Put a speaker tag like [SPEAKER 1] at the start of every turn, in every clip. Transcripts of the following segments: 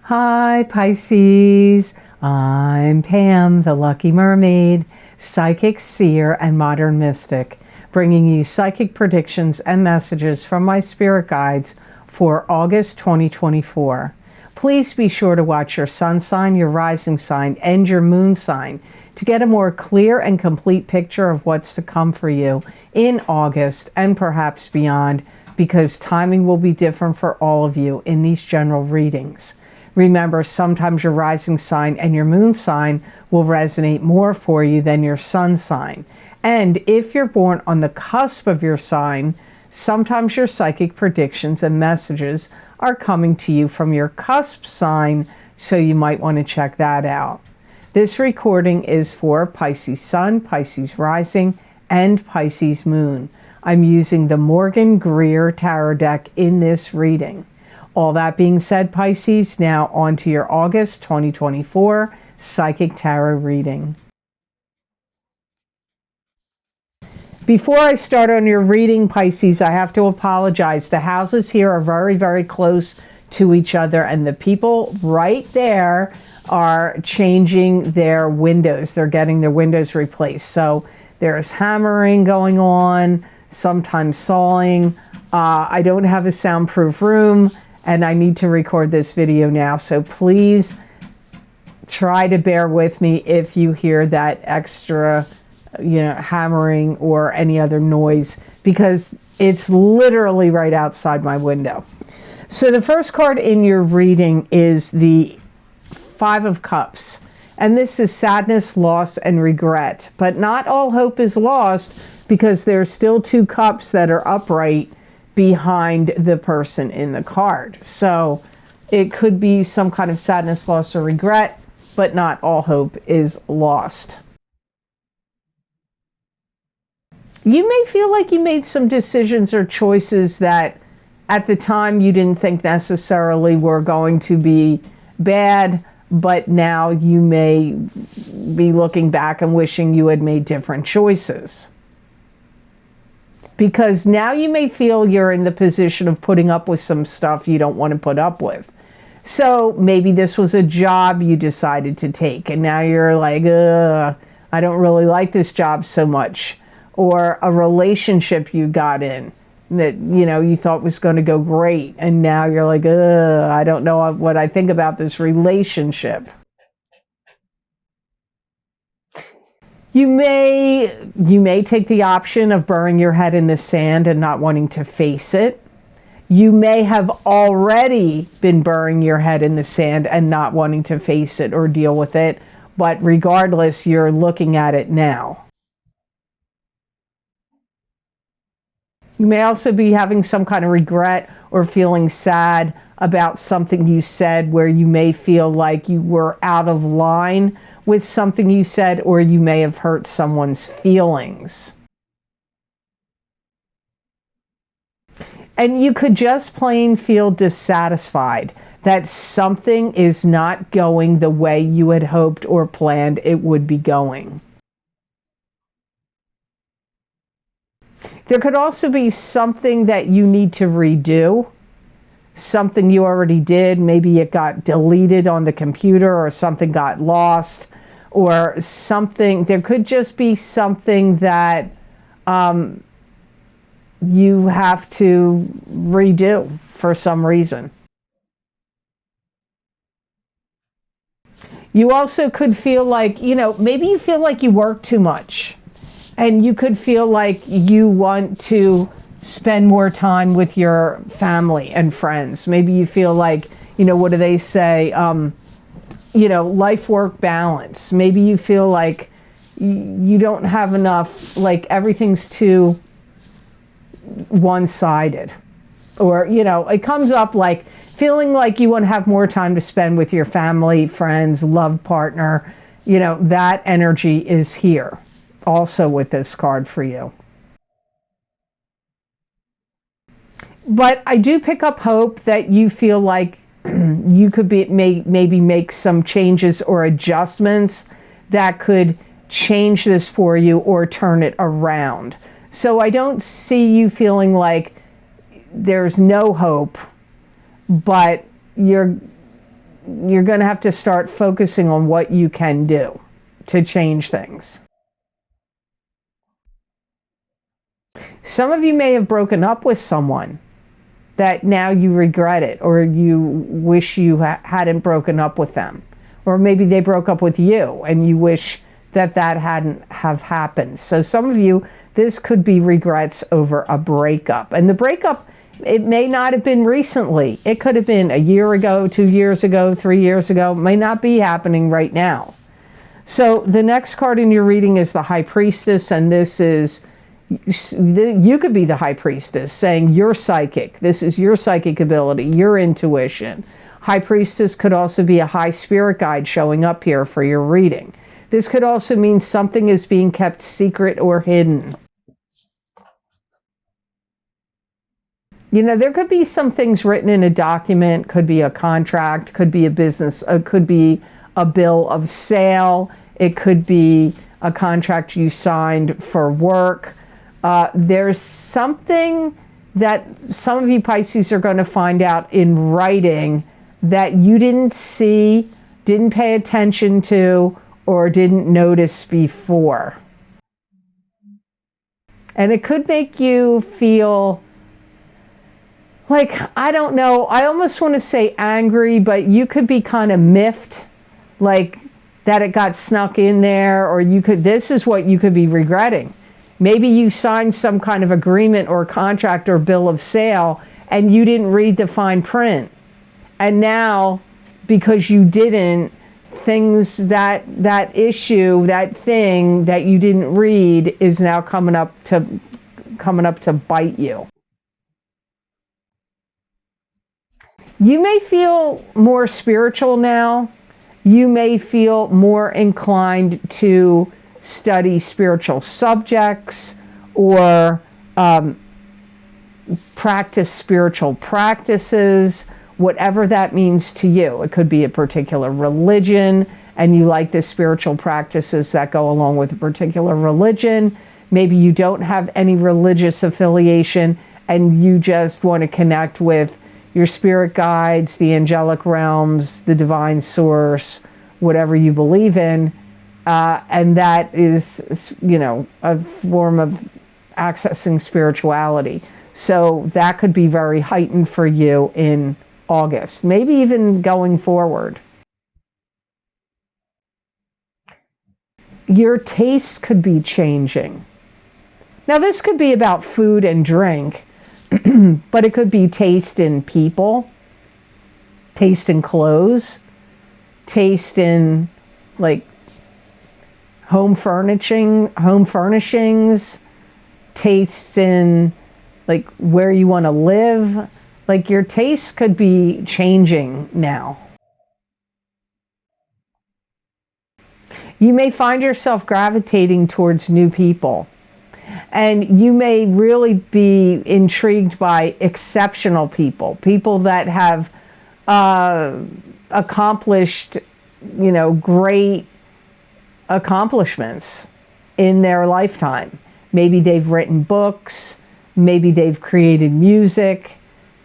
[SPEAKER 1] Hi Pisces, I'm Pam, the Lucky Mermaid, psychic, seer, and modern mystic, bringing you psychic predictions and messages from my spirit guides for August 2024. Please be sure to watch your sun sign, your rising sign, and your moon sign to get a more clear and complete picture of what's to come for you in August and perhaps beyond, because timing will be different for all of you in these general readings. Remember, sometimes your rising sign and your moon sign will resonate more for you than your sun sign. And if you're born on the cusp of your sign, sometimes your psychic predictions and messages are coming to you from your cusp sign, so you might want to check that out. This recording is for Pisces Sun, Pisces Rising, and Pisces Moon. I'm using the Morgan Greer Tarot deck in this reading. All that being said, Pisces, now on to your August 2024 Psychic Tarot reading. Before I start on your reading, Pisces, I have to apologize. The houses here are very, very close to each other, and the people right there are changing their windows. They're getting their windows replaced. So there's hammering going on, sometimes sawing. I don't have a soundproof room, and I need to record this video now, so please try to bear with me if you hear that extra, hammering or any other noise, because it's literally right outside my window. So the first card in your reading is the Five of Cups, and this is sadness, loss, and regret. But not all hope is lost, because there's still two cups that are upright behind the person in the card. So it could be some kind of sadness, loss, or regret, but not all hope is lost. You may feel like you made some decisions or choices that at the time you didn't think necessarily were going to be bad, but now you may be looking back and wishing you had made different choices. Because now you may feel you're in the position of putting up with some stuff you don't want to put up with. So maybe this was a job you decided to take, and now you're like, I don't really like this job so much. Or a relationship you got in that, you thought was going to go great, and now you're like, I don't know what I think about this relationship. You may take the option of burying your head in the sand and not wanting to face it. You may have already been burying your head in the sand and not wanting to face it or deal with it, but regardless, you're looking at it now. You may also be having some kind of regret or feeling sad about something you said, where you may feel like you were out of line with something you said, or you may have hurt someone's feelings. And you could just plain feel dissatisfied that something is not going the way you had hoped or planned it would be going. There could also be something that you need to redo, something you already did. Maybe it got deleted on the computer, or something got lost, or something. There could just be something that you have to redo for some reason. You also could feel like, maybe you feel like you work too much, and you could feel like you want to spend more time with your family and friends. Maybe you feel like, what do they say? Life-work balance. Maybe you feel like you don't have enough, like everything's too one-sided. Or, it comes up like feeling like you want to have more time to spend with your family, friends, loved partner. That energy is here also with this card for you. But I do pick up hope that you feel like you could maybe make some changes or adjustments that could change this for you or turn it around. So I don't see you feeling like there's no hope, but you're you're going to have to start focusing on what you can do to change things. Some of you may have broken up with someone that now you regret it, or you wish you hadn't broken up with them. Or maybe they broke up with you and you wish that that hadn't have happened. So some of you, this could be regrets over a breakup. And the breakup, it may not have been recently. It could have been a year ago, 2 years ago, 3 years ago. It may not be happening right now. So the next card in your reading is the High Priestess, and this is, you could be the High Priestess saying you're psychic. This is your psychic ability, your intuition. High Priestess could also be a high spirit guide showing up here for your reading. This could also mean something is being kept secret or hidden. You know, there could be some things written in a document, could be a contract, could be a business, could be a bill of sale, it could be a contract you signed for work. There's something that some of you Pisces are going to find out in writing that you didn't see, didn't pay attention to, or didn't notice before. And it could make you feel like, I don't know, I almost want to say angry, but you could be kind of miffed, like that it got snuck in there, or you could, this is what you could be regretting. Maybe you signed some kind of agreement or contract or bill of sale and you didn't read the fine print. And now, because you didn't, things that issue, that thing that you didn't read is now coming up to bite you. You may feel more spiritual now. You may feel more inclined to study spiritual subjects or practice spiritual practices, whatever that means to you. It could be a particular religion and you like the spiritual practices that go along with a particular religion. Maybe you don't have any religious affiliation and you just want to connect with your spirit guides, the angelic realms, the divine source, whatever you believe in. And that is, you know, a form of accessing spirituality. So that could be very heightened for you in August, maybe even going forward. Your tastes could be changing. Now, this could be about food and drink, but it could be taste in people, taste in clothes, taste in like home furnishings, tastes in like where you want to live. Like your tastes could be changing now. You may find yourself gravitating towards new people. And you may really be intrigued by exceptional people, people that have accomplished, you know, great accomplishments in their lifetime. Maybe they've written books, maybe they've created music,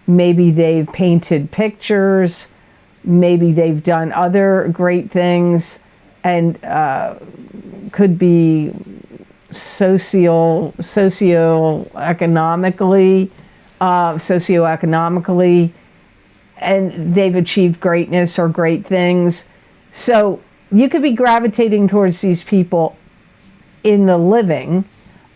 [SPEAKER 1] maybe they've painted pictures, maybe they've done other great things, and could be socioeconomically, and they've achieved greatness or great things. So you could be gravitating towards these people in the living,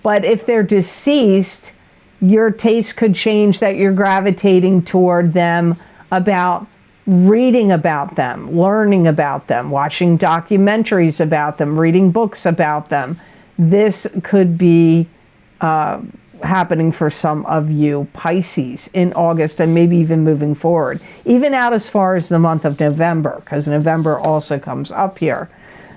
[SPEAKER 1] but if they're deceased, your taste could change that you're gravitating toward them about reading about them, learning about them, watching documentaries about them, reading books about them. This could be happening for some of you Pisces in August and maybe even moving forward, even out as far as the month of November, because November also comes up here.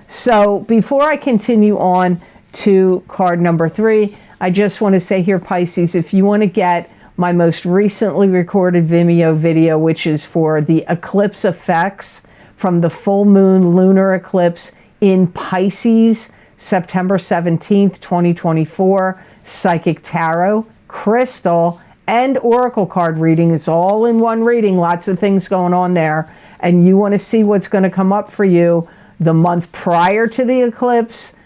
[SPEAKER 1] So before I continue on to card number 3, I just want to say here, Pisces, if you want to get my most recently recorded Vimeo video, which is for the eclipse effects from the full moon lunar eclipse in Pisces, September 17th, 2024, psychic tarot, crystal, and oracle card reading. It's all in one reading, lots of things going on there. and you want to see what's going to come up for you the month prior to the eclipse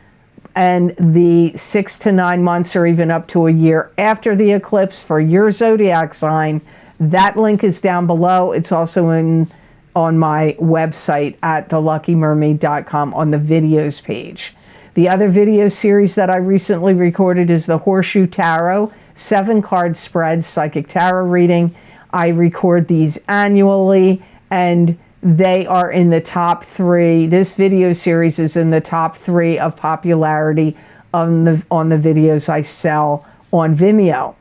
[SPEAKER 1] and the 6 to 9 months or even up to a year after the eclipse for your zodiac sign, that link is down below. It's also on my website at theluckymermaid.com on the videos page. The other video series that I recently recorded is the Horseshoe Tarot 7-card spread psychic tarot reading. I record these annually, and they are in the top 3. This video series is in the top 3 of popularity on the videos I sell on Vimeo.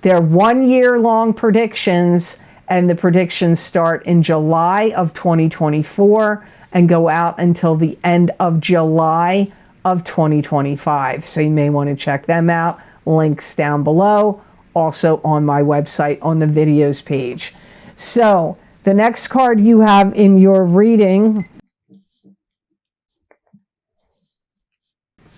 [SPEAKER 1] They're 1 year long predictions, and the predictions start in July of 2024 and go out until the end of July of 2025. So you may want to check them out. Links down below, also on my website on the videos page. So the next card you have in your reading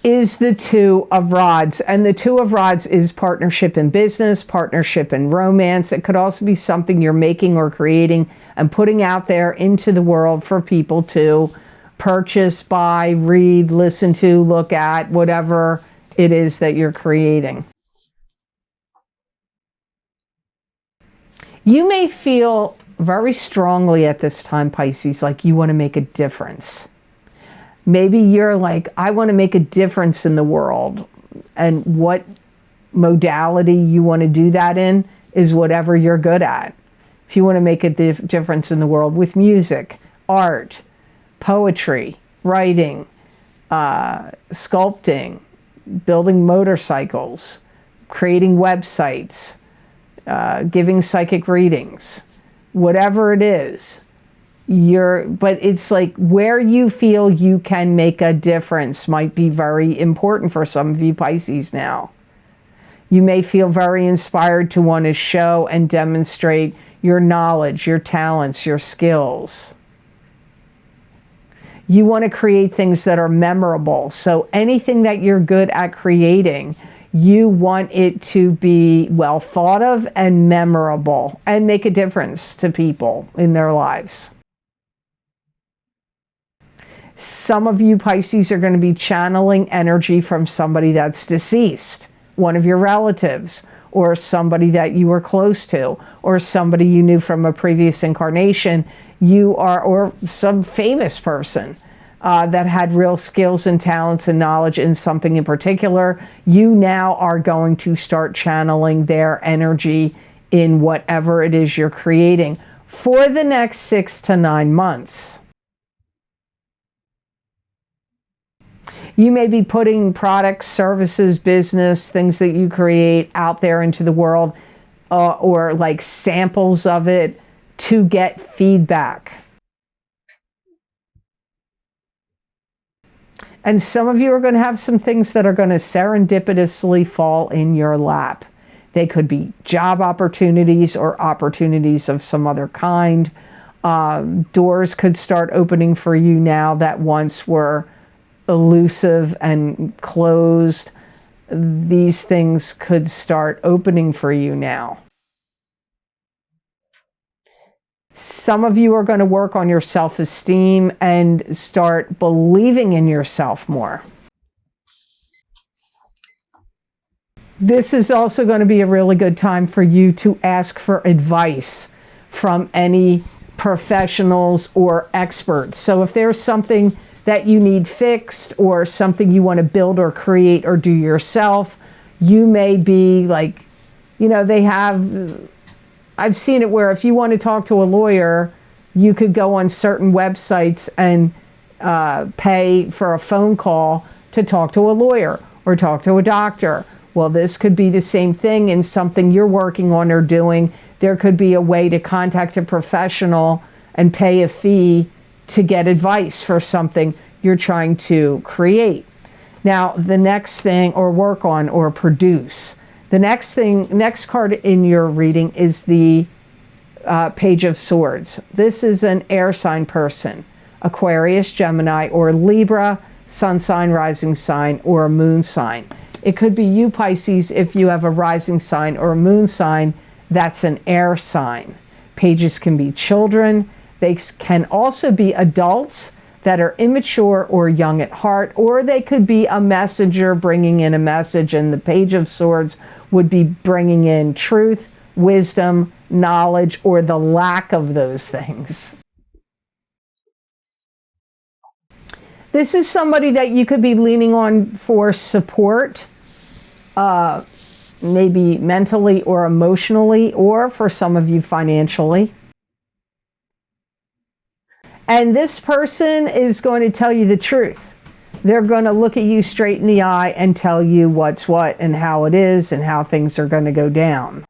[SPEAKER 1] is the Two of Rods. And the Two of Rods is partnership in business, partnership in romance. It could also be something you're making or creating and putting out there into the world for people to purchase, buy, read, listen to, look at, whatever it is that you're creating. You may feel very strongly at this time, Pisces, like you want to make a difference. Maybe you're like, I want to make a difference in the world. And what modality you want to do that in is whatever you're good at. If you want to make a difference in the world with music, art, poetry, writing, sculpting, building motorcycles, creating websites, giving psychic readings, whatever it is, but it's like where you feel you can make a difference might be very important for some of you Pisces now. You may feel very inspired to want to show and demonstrate your knowledge, your talents, your skills. You want to create things that are memorable. So anything that you're good at creating, you want it to be well thought of and memorable and make a difference to people in their lives. Some of you Pisces are going to be channeling energy from somebody that's deceased, one of your relatives, or somebody that you were close to, or somebody you knew from a previous incarnation. Or some famous person that had real skills and talents and knowledge in something in particular. You now are going to start channeling their energy in whatever it is you're creating for the next 6 to 9 months. You may be putting products, services, business, things that you create out there into the world, or like samples of it to get feedback. And some of you are going to have some things that are going to serendipitously fall in your lap. They could be job opportunities or opportunities of some other kind. Doors could start opening for you now that once were elusive and closed. These things could start opening for you now. Some of you are going to work on your self-esteem and start believing in yourself more. This is also going to be a really good time for you to ask for advice from any professionals or experts. So if there's something that you need fixed or something you want to build or create or do yourself, you may be like, I've seen it where if you want to talk to a lawyer, you could go on certain websites and pay for a phone call to talk to a lawyer or talk to a doctor. Well, this could be the same thing in something you're working on or doing. There could be a way to contact a professional and pay a fee to get advice for something you're trying to create. Now, the next thing, or work on or produce. The next card in your reading is the Page of Swords. This is an air sign person, Aquarius, Gemini, or Libra, sun sign, rising sign, or a moon sign. It could be you, Pisces, if you have a rising sign or a moon sign, that's an air sign. Pages can be children. They can also be adults that are immature or young at heart, or they could be a messenger bringing in a message, and the Page of Swords would be bringing in truth, wisdom, knowledge, or the lack of those things. This is somebody that you could be leaning on for support, maybe mentally or emotionally, or for some of you financially. And this person is going to tell you the truth. They're going to look at you straight in the eye and tell you what's what and how it is and how things are going to go down.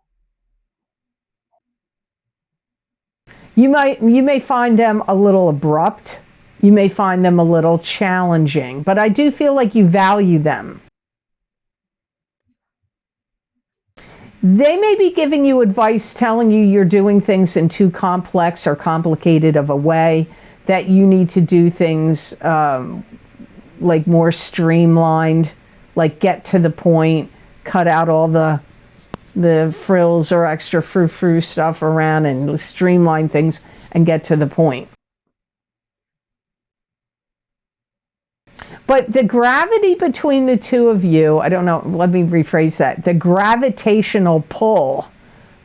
[SPEAKER 1] You may find them a little abrupt. You may find them a little challenging, but I do feel like you value them. They may be giving you advice, telling you you're doing things in too complex or complicated of a way, that you need to do things like more streamlined, like get to the point, cut out all the frills or extra frou-frou stuff around and streamline things and get to the point. But the gravity between the two of you, I don't know, let me rephrase that. The gravitational pull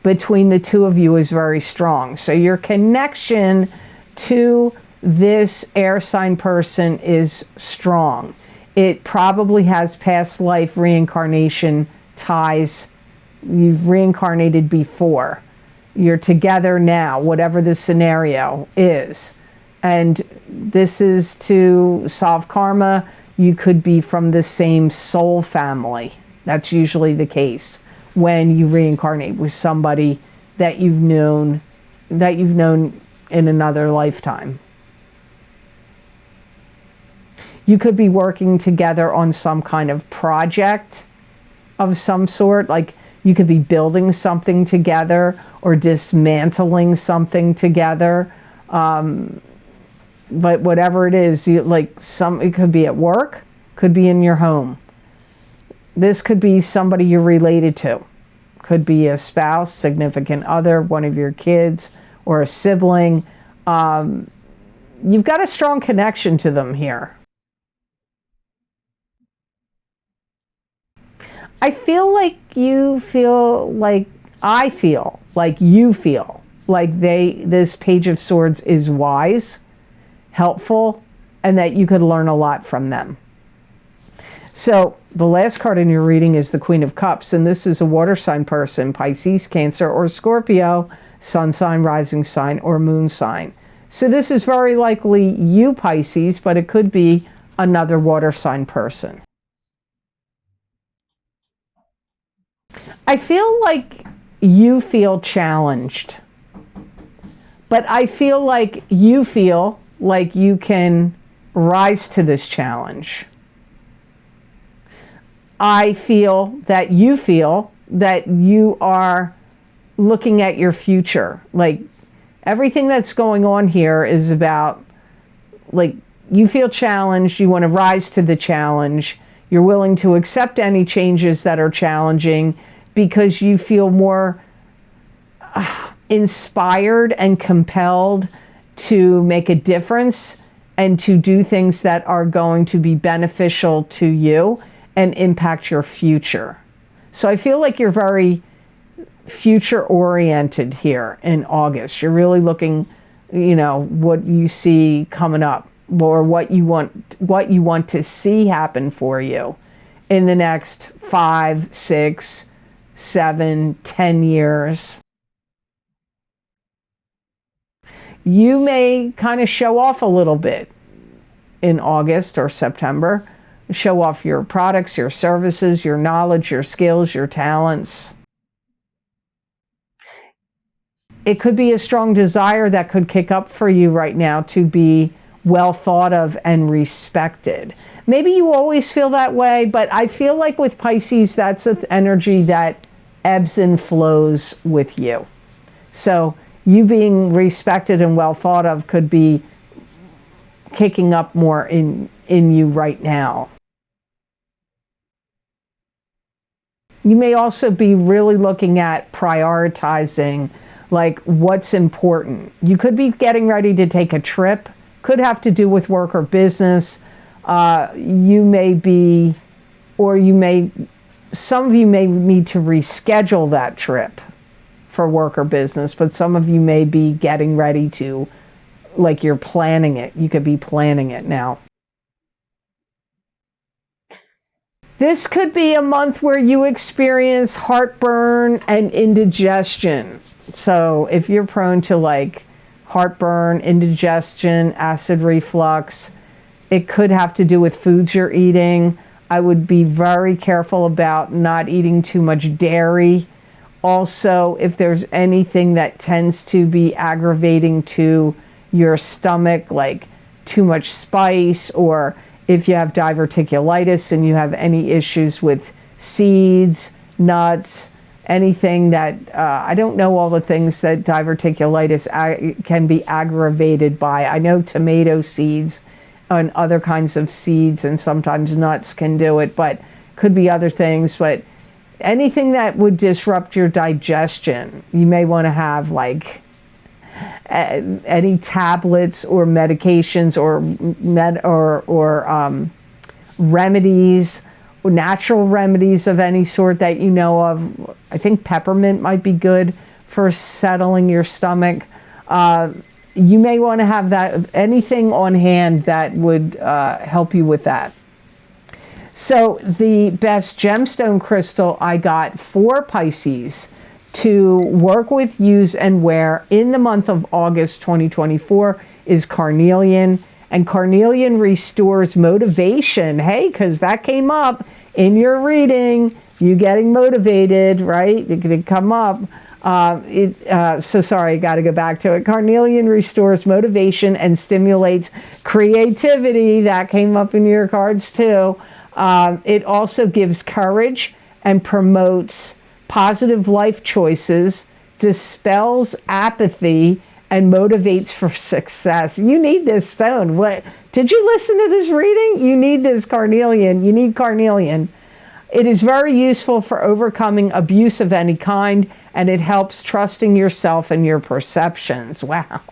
[SPEAKER 1] between the two of you is very strong. So your connection to this air sign person is strong. It probably has past life reincarnation ties. You've reincarnated before. You're together now, whatever the scenario is. And this is to solve karma. You could be from the same soul family. That's usually the case when you reincarnate with somebody that you've known in another lifetime. You could be working together on some kind of project of some sort, like you could be building something together or dismantling something together. But whatever it is, it could be at work, could be in your home. This could be somebody you're related to. Could be a spouse, significant other, one of your kids, or a sibling. You've got a strong connection to them here. I feel like you feel like I feel like you feel like this Page of Swords is wise, helpful, and that you could learn a lot from them. So the last card in your reading is the Queen of Cups, and this is a water sign person, Pisces, Cancer, or Scorpio, sun sign, rising sign, or moon sign. So this is very likely you, Pisces, but it could be another water sign person. I feel like you feel challenged, but I feel like you feel like you can rise to this challenge. I feel that you are looking at your future. Like everything that's going on here is about, like, you feel challenged, you want to rise to the challenge, you're willing to accept any changes that are challenging because you feel more inspired and compelled to make a difference and to do things that are going to be beneficial to you and impact your future. So I feel like you're very future oriented here in August. You're really looking, what you see coming up, or what you want to see happen for you in the next 5, 6, 7, 10 years. You may kind of show off a little bit in August or September. Show off your products, your services, your knowledge, your skills, your talents. It could be a strong desire that could kick up for you right now to be well thought of and respected. Maybe you always feel that way, but I feel like with Pisces, that's an energy that ebbs and flows with you. So you being respected and well thought of could be kicking up more in you right now. You may also be really looking at prioritizing like what's important. You could be getting ready to take a trip, could have to do with work or business. You may be, or you may, some of you may need to reschedule that trip for work or business, but some of you may be getting ready to, like you're planning it. You could be planning it now. This could be a month where you experience heartburn and indigestion. So if you're prone to like heartburn, indigestion, acid reflux, it could have to do with foods you're eating. I would be very careful about not eating too much dairy. Also, if there's anything that tends to be aggravating to your stomach, like too much spice, or if you have diverticulitis and you have any issues with seeds, nuts, anything that, I don't know all the things that diverticulitis can be aggravated by. I know tomato seeds and other kinds of seeds and sometimes nuts can do it, but could be other things. But anything that would disrupt your digestion, you may want to have like any tablets or medications or remedies, or natural remedies of any sort that you know of. I think peppermint might be good for settling your stomach. You may want to have that, anything on hand that would help you with that. So the best gemstone crystal I got for Pisces to work with, use, and wear in the month of August 2024 is carnelian. And carnelian restores motivation. Hey, because that came up in your reading, you getting motivated, right? It could come up. So sorry, I got to go back to it. Carnelian restores motivation and stimulates creativity. That came up in your cards too. It also gives courage and promotes positive life choices, dispels apathy, and motivates for success. You need this stone. What? Did you listen to this reading? You need this carnelian. You need carnelian. It is very useful for overcoming abuse of any kind, and it helps trusting yourself and your perceptions. Wow.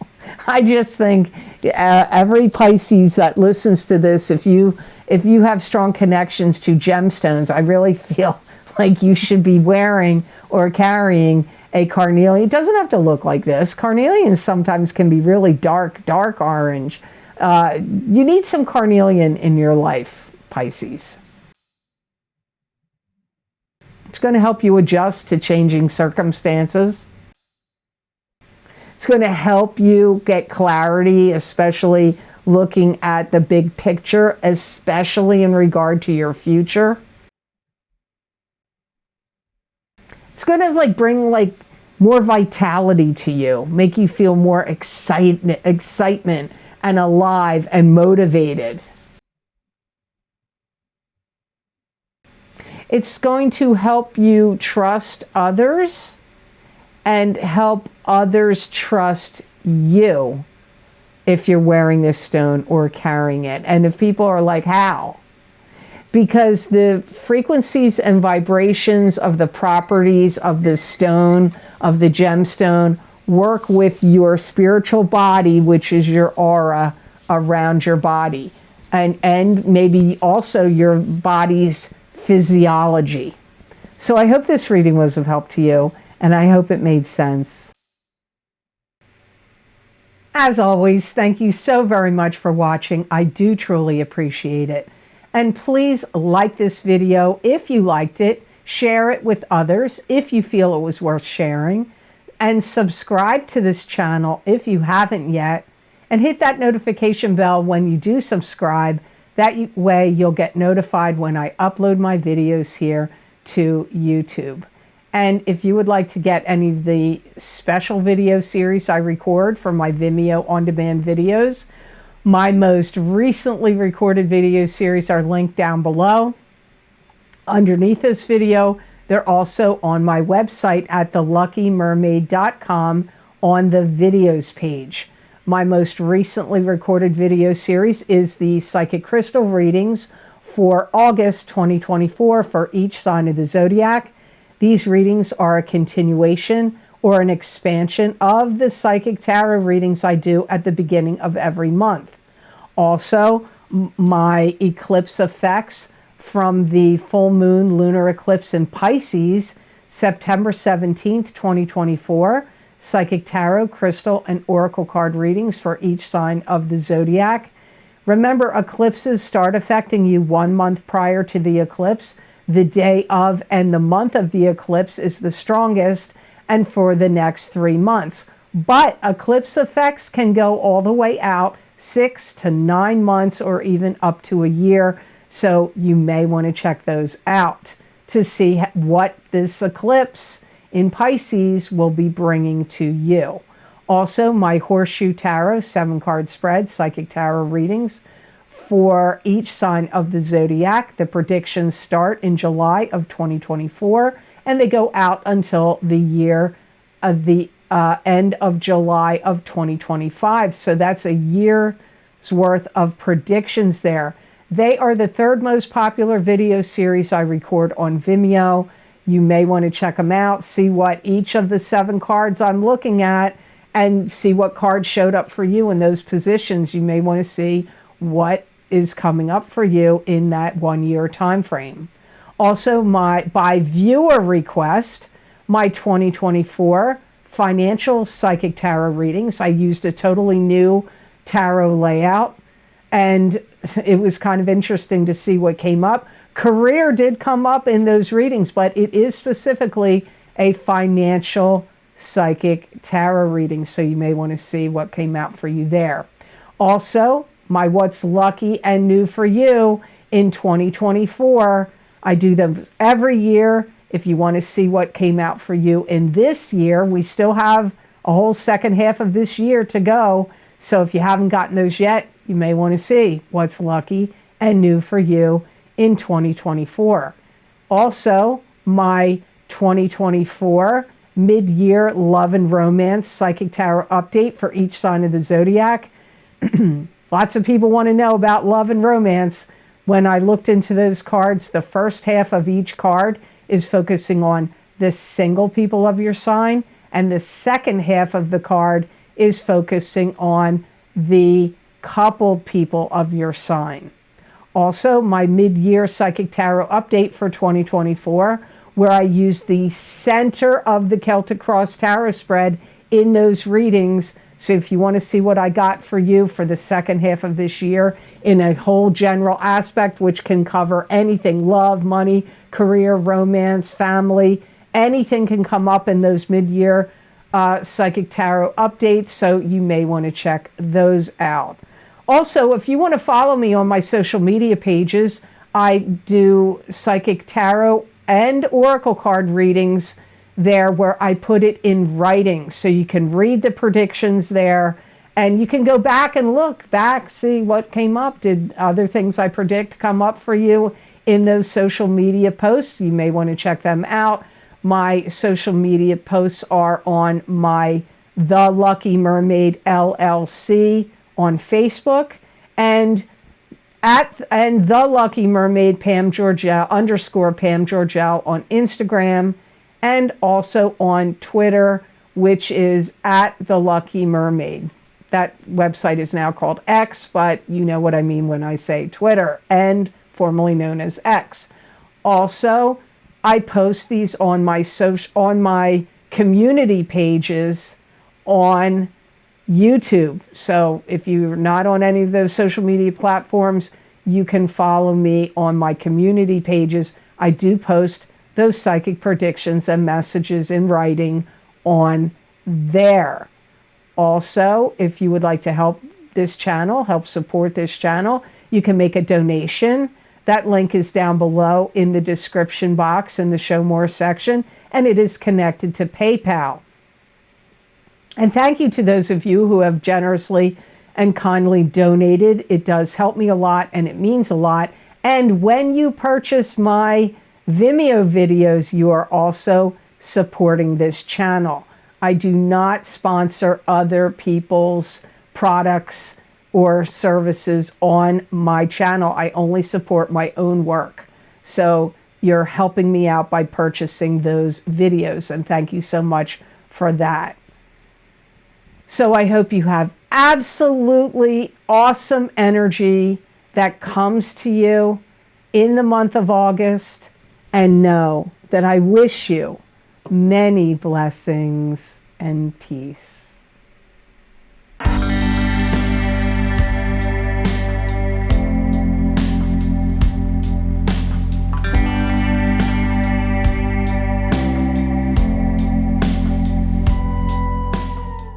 [SPEAKER 1] I just think every Pisces that listens to this, if you have strong connections to gemstones, I really feel like you should be wearing or carrying a carnelian. It doesn't have to look like this. Carnelians sometimes can be really dark orange. You need some carnelian in your life, Pisces. It's going to help you adjust to changing circumstances. It's going to help you get clarity, especially looking at the big picture, especially in regard to your future. It's going to like bring like more vitality to you, make you feel more excitement and alive and motivated. It's going to help you trust others and help others trust you if you're wearing this stone or carrying it. And if people are like, how? Because the frequencies and vibrations of the properties of the stone, of the gemstone, work with your spiritual body, which is your aura around your body, and maybe also your body's physiology. So I hope this reading was of help to you, and I hope it made sense. As always, thank you so very much for watching. I do truly appreciate it. And please like this video if you liked it, share it with others if you feel it was worth sharing, and subscribe to this channel if you haven't yet, and hit that notification bell when you do subscribe. That way you'll get notified when I upload my videos here to YouTube. And if you would like to get any of the special video series I record for my Vimeo on-demand videos, my most recently recorded video series are linked down below. Underneath this video, they're also on my website at theluckymermaid.com on the videos page. My most recently recorded video series is the Psychic Crystal readings for August 2024 for each sign of the zodiac. These readings are a continuation or an expansion of the psychic tarot readings I do at the beginning of every month. Also, my eclipse effects from the full moon lunar eclipse in Pisces, September 17th, 2024, psychic tarot, crystal, and oracle card readings for each sign of the zodiac. Remember, eclipses start affecting you 1 month prior to the eclipse. The day of and the month of the eclipse is the strongest, and for the next 3 months. But eclipse effects can go all the way out 6 to 9 months or even up to a year. So you may want to check those out to see what this eclipse in Pisces will be bringing to you. Also, my Horseshoe Tarot 7-card spread, psychic tarot readings for each sign of the zodiac. The predictions start in July of 2024, and they go out until the year of the end of July of 2025. So that's a year's worth of predictions there. They are the 3rd most popular video series I record on Vimeo. You may want to check them out, see what each of the 7 cards I'm looking at, and see what cards showed up for you in those positions. You may want to see what is coming up for you in that 1-year time frame. Also, by viewer request, my 2024 financial psychic tarot readings. I used a totally new tarot layout, and it was kind of interesting to see what came up. Career did come up in those readings, but it is specifically a financial psychic tarot reading, so you may want to see what came out for you there. Also, my What's Lucky and New for You in 2024. I do them every year. If you want to see what came out for you in this year, we still have a whole second half of this year to go. So if you haven't gotten those yet, you may want to see what's lucky and new for you in 2024. Also, my 2024 mid-year love and romance psychic tarot update for each sign of the zodiac. Lots of people want to know about love and romance. When I looked into those cards, the first half of each card is focusing on the single people of your sign, and the second half of the card is focusing on the coupled people of your sign. Also, my mid-year psychic tarot update for 2024, where I use the center of the Celtic Cross Tarot spread in those readings. So if you want to see what I got for you for the second half of this year in a whole general aspect, which can cover anything, love, money, career, romance, family, anything can come up in those mid-year psychic tarot updates. So you may want to check those out. Also, if you want to follow me on my social media pages, I do psychic tarot and oracle card readings there where I put it in writing. So you can read the predictions there, and you can go back and look back, see what came up. Did other things I predict come up for you in those social media posts? You may want to check them out. My social media posts are on my The Lucky Mermaid LLC on Facebook, and The Lucky Mermaid Pam Georgel _Pam Georgel on Instagram, and also on Twitter, which is @The Lucky Mermaid. That website is now called X, but you know what I mean when I say Twitter, and formerly known as X. Also, I post these on my community pages on YouTube. So if you're not on any of those social media platforms, you can follow me on my community pages. I do post those psychic predictions and messages in writing on there. Also, if you would like to help this channel, help support this channel, you can make a donation. That link is down below in the description box in the Show More section, and it is connected to PayPal. And thank you to those of you who have generously and kindly donated. It does help me a lot, and it means a lot. And when you purchase my Vimeo videos, you are also supporting this channel. I do not sponsor other people's products or services on my channel. I only support my own work. So you're helping me out by purchasing those videos, and thank you so much for that. So I hope you have absolutely awesome energy that comes to you in the month of August, and know that I wish you many blessings and peace.